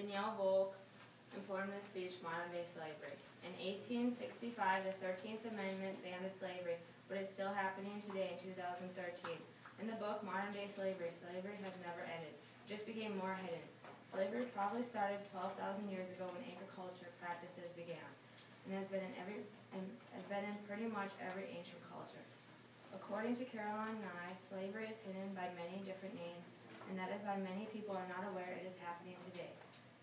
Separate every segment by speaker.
Speaker 1: Danielle Volk informed this speech modern-day slavery. In 1865, the 13th Amendment banned slavery, but it's still happening today in 2013. In the book Modern-Day Slavery, slavery has never ended. It just became more hidden. Slavery probably started 12,000 years ago when agriculture practices began, and has been in pretty much every ancient culture. According to Caroline Nye, slavery is hidden by many different names, and that is why many people are not aware it is happening today.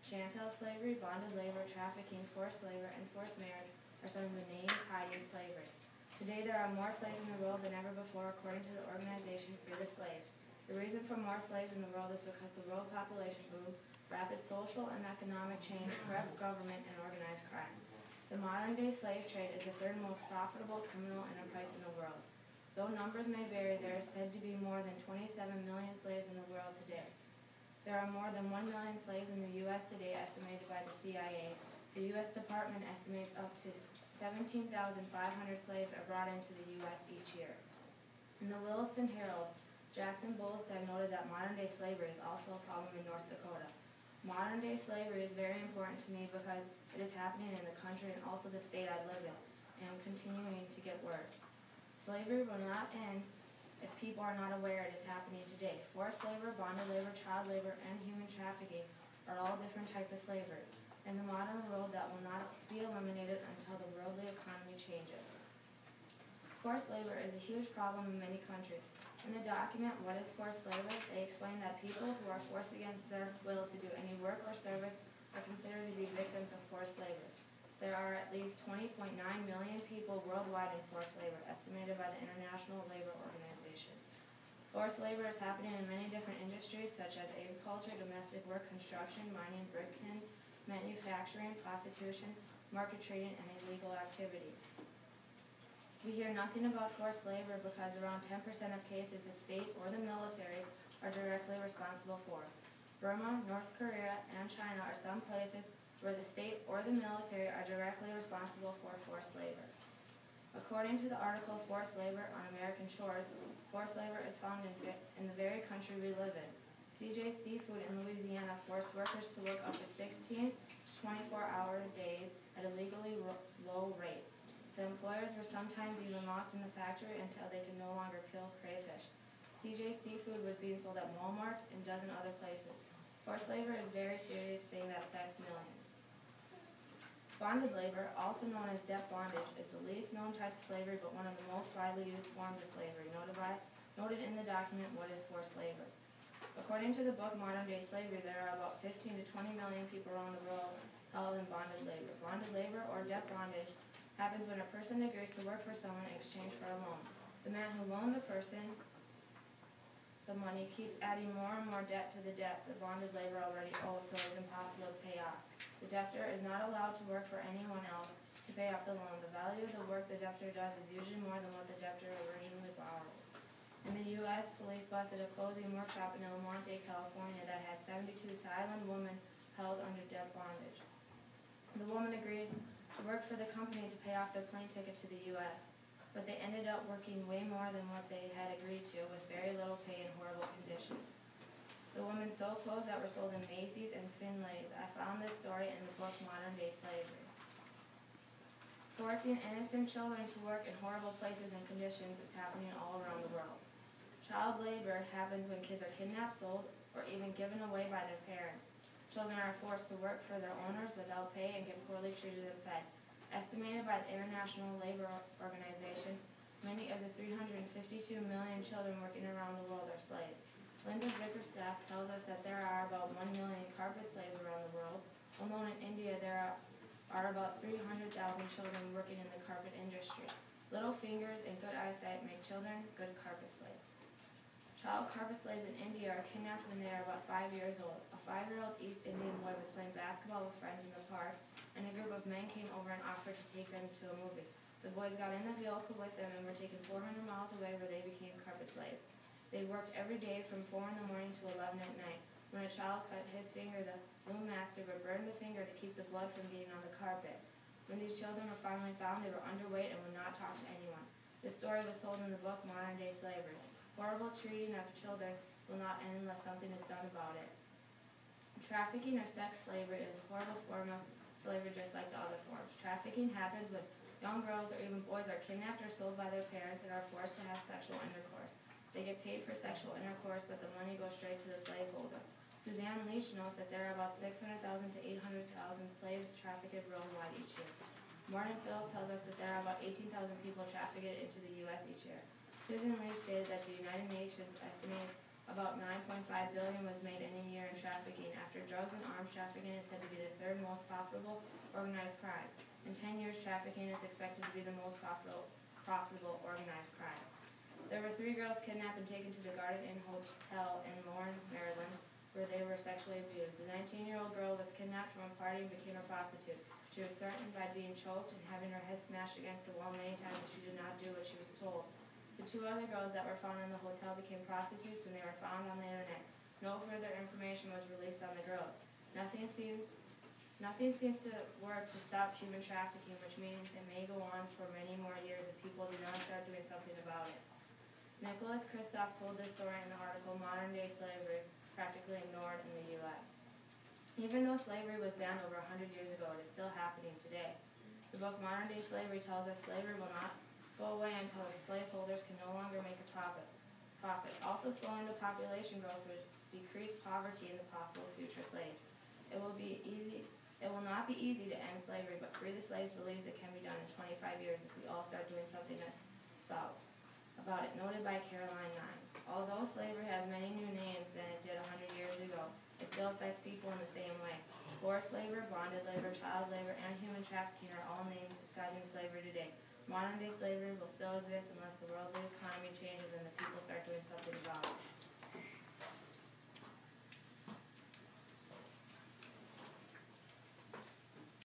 Speaker 1: Chattel slavery, bonded labor, trafficking, forced labor, and forced marriage are some of the names hiding slavery. Today there are more slaves in the world than ever before, according to the organization Free the Slaves. The reason for more slaves in the world is because the world population boom, rapid social and economic change, corrupt government, and organized crime. The modern-day slave trade is the third most profitable criminal enterprise in the world. Though numbers may vary, there is said to be more than 27 million slaves in the world today. There are more than 1 million slaves in the U.S. today, estimated by the CIA. The U.S. Department estimates up to 17,500 slaves are brought into the U.S. each year. In the Williston Herald, Jackson Bolstad noted that modern-day slavery is also a problem in North Dakota. Modern-day slavery is very important to me because it is happening in the country and also the state I live in, and continuing to get worse. Slavery will not end if people are not aware it is happening today. Forced labor, bonded labor, child labor, and human trafficking are all different types of slavery in the modern world that will not be eliminated until the worldly economy changes. Forced labor is a huge problem in many countries. In the document, What is Forced Labor?, they explain that people who are forced against their will to do any work or service are considered to be victims of forced labor. There are at least 20.9 million people worldwide in forced labor, estimated by the International Labor Organization. Forced labor is happening in many different industries such as agriculture, domestic work, construction, mining, brick kilns, manufacturing, prostitution, market trading, and illegal activities. We hear nothing about forced labor because around 10% of cases the state or the military are directly responsible for. Burma, North Korea, and China are some places where the state or the military are directly responsible for forced labor. According to the article Forced Labor on American Shores, forced labor is found in the very country we live in. CJ Seafood in Louisiana forced workers to work up to 16 to 24-hour days at illegally low rates. The employers were sometimes even locked in the factory until they could no longer kill crayfish. CJ Seafood was being sold at Walmart and a dozen other places. Forced labor is a very serious thing that affects millions. Bonded labor, also known as debt bondage, is the least known type of slavery but one of the most widely used forms of slavery, noted in the document What is Forced Labor? According to the book Modern-Day Slavery, there are about 15 to 20 million people around the world held in bonded labor. Bonded labor, or debt bondage, happens when a person agrees to work for someone in exchange for a loan. The man who loaned the person the money keeps adding more and more debt to the debt the bonded labor already owes, so it is impossible to pay off. The debtor is not allowed to work for anyone else to pay off the loan. The value of the work the debtor does is usually more than what the debtor originally borrowed. In the U.S., police busted a clothing workshop in El Monte, California that had 72 Thailand women held under debt bondage. The woman agreed to work for the company to pay off their plane ticket to the U.S., but they ended up working way more than what they had agreed to, with very little pay and horrible conditions. The women sewed clothes that were sold in Macy's and Finlay's. I found this story in the book Modern-Day Slavery. Forcing innocent children to work in horrible places and conditions is happening all around the world. Child labor happens when kids are kidnapped, sold, or even given away by their parents. Children are forced to work for their owners without pay and get poorly treated and fed. Estimated by the International Labor Organization, many of the 352 million children working around the world are slaves. Linda Bickerstaff tells us that there are about 1 million carpet slaves around the world. Alone in India, there are about 300,000 children working in the carpet industry. Little fingers and good eyesight make children good carpet slaves. Child carpet slaves in India are kidnapped when they are about 5 years old. A 5-year-old East Indian boy was playing basketball with friends in the park, and a group of men came over and offered to take them to a movie. The boys got in the vehicle with them and were taken 400 miles away, where they became carpet slaves. They worked every day from 4 in the morning to 11 at night. When a child cut his finger, the loom master would burn the finger to keep the blood from getting on the carpet. When these children were finally found, they were underweight and would not talk to anyone. This story was told in the book Modern-Day Slavery. Horrible treating of children will not end unless something is done about it. Trafficking or sex slavery is a horrible form of slavery just like the other forms. Trafficking happens when young girls or even boys are kidnapped or sold by their parents and are forced to have sexual intercourse. They get paid for sexual intercourse, but the money goes straight to the slaveholder. Suzanne Leach notes that there are about 600,000 to 800,000 slaves trafficked worldwide each year. Morton Phil tells us that there are about 18,000 people trafficked into the U.S. each year. Susan Leach stated that the United Nations estimated about $9.5 billion was made in a year in trafficking, after drugs and arms trafficking is said to be the third most profitable organized crime. In 10 years, trafficking is expected to be the most profitable organized crime. There were 3 girls kidnapped and taken to the Garden Inn Hotel in Lorne, Maryland, where they were sexually abused. The 19-year-old girl was kidnapped from a party and became a prostitute. She was threatened by being choked and having her head smashed against the wall many times if she did not do what she was told. The 2 other girls that were found in the hotel became prostitutes when they were found on the internet. No further information was released on the girls. Nothing seems to work to stop human trafficking, which means it may go on for many more years if people do not start doing something about it. Nicholas Kristof told this story in the article Modern Day Slavery, Practically Ignored in the U.S. Even though slavery was banned over 100 years ago, it is still happening today. The book Modern Day Slavery tells us slavery will not go away until the slaveholders can no longer make a profit. Also slowing the population growth would decrease poverty in the possible future slaves. It will not be easy to end slavery, but Free the Slaves believes it can be done in 25 years if we all start doing something about it. Noted by Caroline 9. Although slavery has many new names than it did 100 years ago, it still affects people in the same way. Forced labor, bonded labor, child labor, and human trafficking are all names disguising slavery today. Modern day slavery will still exist unless the worldly economy changes and the people start doing something about it.